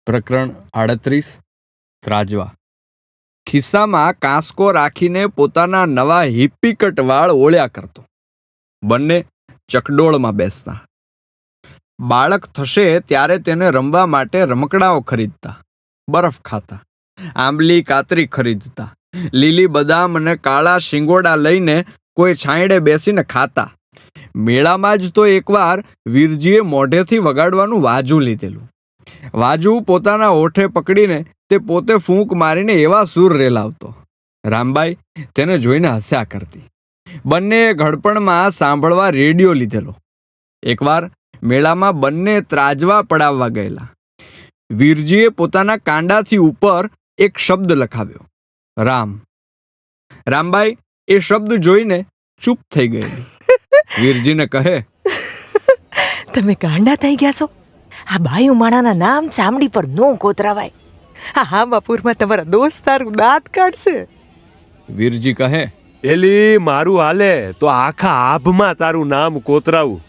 પ્રકરણ 38 ત્રાજવા. ખિસ્સામાં કાંસકો રાખીને પોતાના નવા હિપ્પીકટ વાળ ઓળ્યા કરતો. બંને ચકડોળમાં બેસતા. બાળક થશે ત્યારે તેને રમવા માટે રમકડાઓ ખરીદતા, બરફ ખાતા, આંબલી કાતરી ખરીદતા, લીલી બદામ અને કાળા શિંગોડા લઈને કોઈ છાંયડે બેસીને ખાતા. મેળામાં જ તો એકવાર વીરજીએ મોઢેથી વગાડવાનું વાજુ લીધેલું. વાજુ પોતાના ઓઠે પકડીને તે પોતે ફૂંક મારીને એવા સૂર રેલાવતો. રામબાઈ તેને જોઈને હસ્યા કરતી. બંને ઘડપણમાં સાંભળવા રેડિયો લીધેલો. એકવાર મેળામાં બંને ત્રાજવા પડાવવા ગયેલા. વીરજીએ પોતાના કાંડાથી ઉપર એક શબ્દ લખાવ્યો, રામ. રામબાઈ એ શબ્દ જોઈને ચૂપ થઈ ગયેલી. વીરજીને કહે, તમે ગાંડા થઈ ગયા છો? આ બાયુ માણાના નામ ચામડી પર નો કોતરાવાય. હા બપોરમાં તમારા દોસ્તાર દાંત કાઢશે. વીરજી કહે, એલી મારું હાલે તો આખા આભમાં તારું નામ કોતરાવું,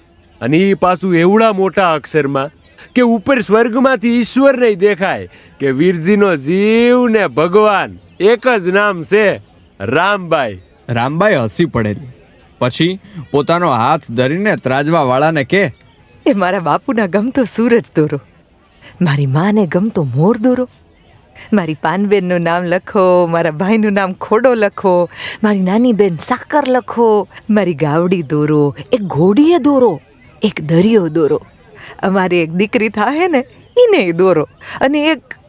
અને એ પાછું એવડા મોટા અક્ષરમાં કે ઉપર સ્વર્ગમાંથી ઈશ્વર નહીં દેખાય કે વીરજીનો જીવ ને ભગવાન એક જ નામ છે, રામબાઈ. રામબાઈ હસી પડેલી. પછી પોતાનો હાથ ધરીને ત્રાજવા વાળાને કે, એ મારા બાપુના ગમતો સૂરજ દોરો, મારી માને ગમતો મોર દોરો, મારી પાનબેનનું નામ લખો, મારા ભાઈનું નામ ખોડો લખો, મારી નાની બેન સાકર લખો, મારી ગાવડી દોરો, એક ઘોડીએ દોરો, એક દરિયો દોરો, અમારી એક દીકરી થાય ને એને દોરો, અને એક...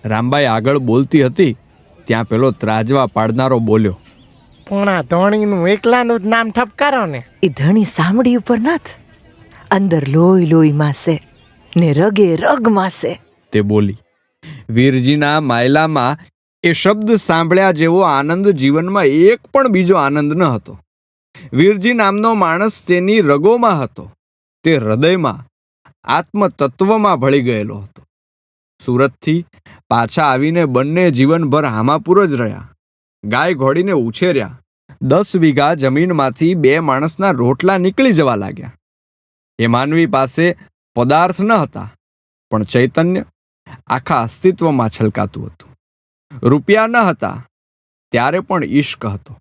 રામબાઈ આગળ બોલતી હતી ત્યાં પેલો ત્રાજવા પાડનારો બોલ્યો, પણ આ ધણીનું એકલાનું જ નામ ઠપકારો ને. એ ધણી સામડી ઉપર નથ, અંદર લોહી લોહીમાં છે ને રગે રગમાં છે. તે બોલી. વીરજીના માયલામાં એ શબ્દ સાંભળ્યા જેવો આનંદ જીવનમાં એક પણ બીજો આનંદ ન હતો. વીરજી નામનો માણસ તેની રગોમાં હતો, તે હૃદયમાં, આત્મતત્વમાં ભળી ગયેલો હતો. સુરતથી પાછા આવીને બંને જીવનભર હામાપુર જ રહ્યા. ગાય ઘોડીને ઉછેર્યા. 10 વીઘા જમીનમાંથી 2 માણસના રોટલા નીકળી જવા લાગ્યા. એ માનવી પાસે પદાર્થ ન હતા, પણ ચૈતન્ય આખા અસ્તિત્વમાં છલકાતું હતું. રૂપિયા ન હતા ત્યારે પણ ઈશ્ક હતો.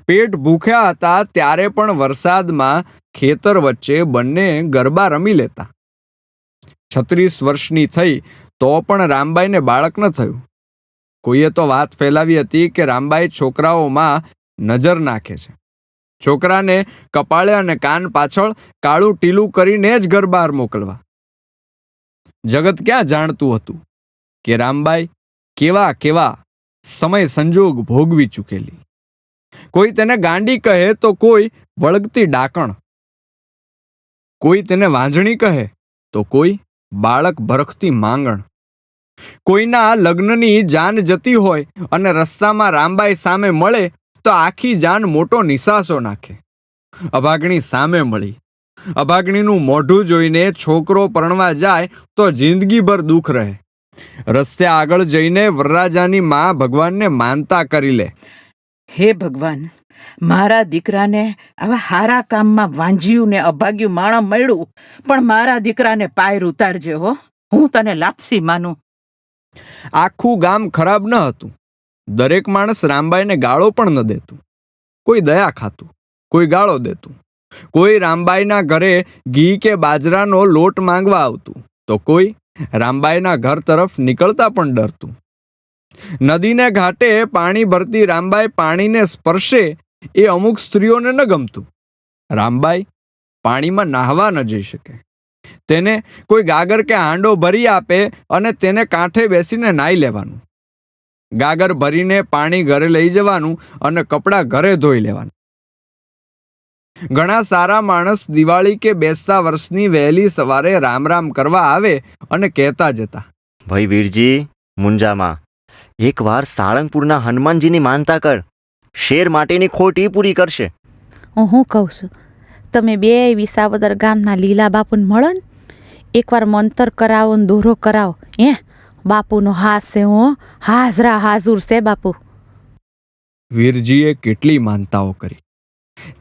પેટ ભૂખ્યા હતા ત્યારે પણ વરસાદમાં ખેતર વચ્ચે બંને ગરબા રમી લેતા. 36 વર્ષની થઈ તો પણ રામબાઈને બાળક ન થયું. કોઈએ તો વાત ફેલાવી હતી કે રામબાઈ છોકરાઓમાં નજર નાખે છે. છોકરાને કપાળે અને કાન પાછળ કાળું ટીલું કરીને જ ઘર બહાર મોકલવા. જગત ક્યાં જાણતું હતું કે રામબાઈ કેવા કેવા સમય સંજોગ ભોગવી ચૂકેલી. કોઈ તેને ગાંડી કહે તો કોઈ વળગતી ડાકણ, કોઈ તેને વાંજણી કહે તો કોઈ બાળક ભરખતી માંગણ. કોઈના લગ્નની જાન જતી હોય અને રસ્તામાં રામબાઈ સામે મળે તો આખી જાન મોટો નિસાસો નાખે. અભાગણી સામે મળી. અભાગણીનું મોઢું જોઈને છોકરો પરણવા જાય તો જિંદગીભર દુઃખ રહે. રસ્તે આગળ જઈને વરરાજાની માં ભગવાનને માનતા કરી લે, હે ભગવાન, મારા દીકરાને આવા હારા કામમાં વાંજ્યું ને અભાગ્યું માણસ મળ્યું, પણ મારા દીકરાને પાયર ઉતારજે હો, હું તને લાપસી માનું. આખું ગામ ખરાબ ન હતું. દરેક માણસ રામબાઈને ગાળો પણ ન દેતું. કોઈ દયા ખાતું, કોઈ ગાળો દેતું. કોઈ રામબાઈના ઘરે ઘી કે બાજરાનો લોટ માંગવા આવતું, તો કોઈ રામબાઈના ઘર તરફ નીકળતા પણ ડરતું. નદીને ઘાટે પાણી ભરતી રામબાઈ પાણીને સ્પર્શે એ અમુક સ્ત્રીઓને ન ગમતું. રામબાઈ પાણીમાં નાહવા ન જઈ શકે. તેને કોઈ ગાગર કે હાંડો ભરી આપે અને તેને કાંઠે બેસીને નાહી લેવાનું. ગાગર ભરીને પાણી ઘરે લઈ જવાનું અને કપડાં ઘરે ધોઈ લેવાનું. ઘણા સારા માણસ દિવાળી કે બેસતા વર્ષની વહેલી સવારે રામ રામ કરવા આવે અને કહેતા જતા, ભાઈ વીરજી, મુંજામાં એકવાર સાળંગપુરના હનુમાનજીની માનતા કર, શેર માટેની ખોટ એ પૂરી કરશે. હું કહું છું, તમે બે વિસાવદર ગામના લીલા બાપુને મળો ને, એકવાર મંતર કરાવો ને દોરો કરાવો. બાપુનો હાથ છે, હું હાજરા હાજુર છે બાપુ. વીરજીએ કેટલી માનતાઓ કરી.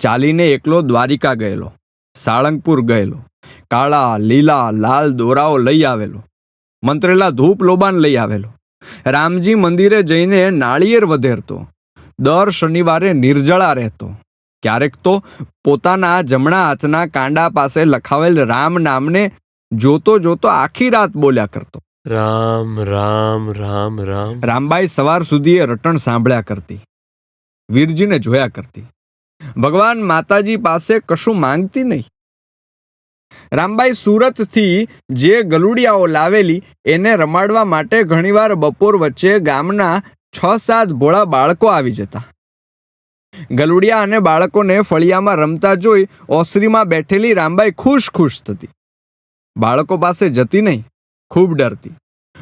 ચાલીને એકલો દ્વારિકા ગયેલો, સાળંગપુર ગયેલો, કાળા લીલા લાલ દોરાઓ લઈ આવેલો. મંત્રેલા ધૂપ લોબાન લઈ આવેલો. રામજી મંદિરે જઈને નાળિયેર વધેરતો. દર શનિવારે નિર્જળા રહેતો. ક્યારેક તો પોતાના જમણા હાથના કાંડા પાસે લખાવેલ રામ નામને જોતો જોતો આખી રાત બોલ્યા કરતો. રામ રામ રામ રામ. રામબાઈ સવાર સુધી એ રટણ સાંભળ્યા કરતી, વીરજીને જોયા કરતી. ભગવાન માતાજી પાસે કશું માંગતી નહીં. રામબાઈ સુરતથી જે ગલુડિયાઓ લાવેલી એને રમાડવા માટે ઘણીવાર બપોર વચ્ચે ગામના 6-7 ભોળા બાળકો આવી જતા. ગલુડિયા અને બાળકોને ફળિયામાં રમતા જોઈ ઓસરીમાં બેઠેલી રામબાઈ ખુશ ખુશ થતી. બાળકો પાસે જતી નહીં, ખૂબ ડરતી.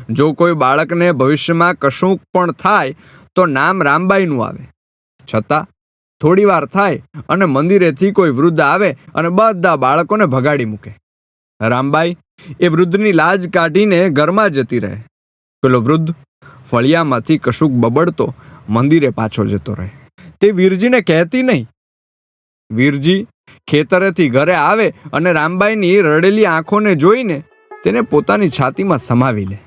જો કોઈ બાળકને ભવિષ્યમાં કશું પણ થાય તો નામ રામબાઈનું આવે. છતાં થોડી વાર થાય અને મંદિરેથી કોઈ વૃદ્ધ આવે અને બધા બાળકોને ભગાડી મૂકે. રામબાઈ એ વૃદ્ધની લાજ કાઢીને ઘરમાં જતી રહે. પેલો વૃદ્ધ ફળિયામાંથી કશુંક બબડતો મંદિરે પાછો જતો રહે. તે વીરજીને કહેતી નહીં. વીરજી ખેતરેથી ઘરે આવે અને રામબાઈની રડેલી આંખોને જોઈને તેને પોતાની છાતીમાં સમાવી લે.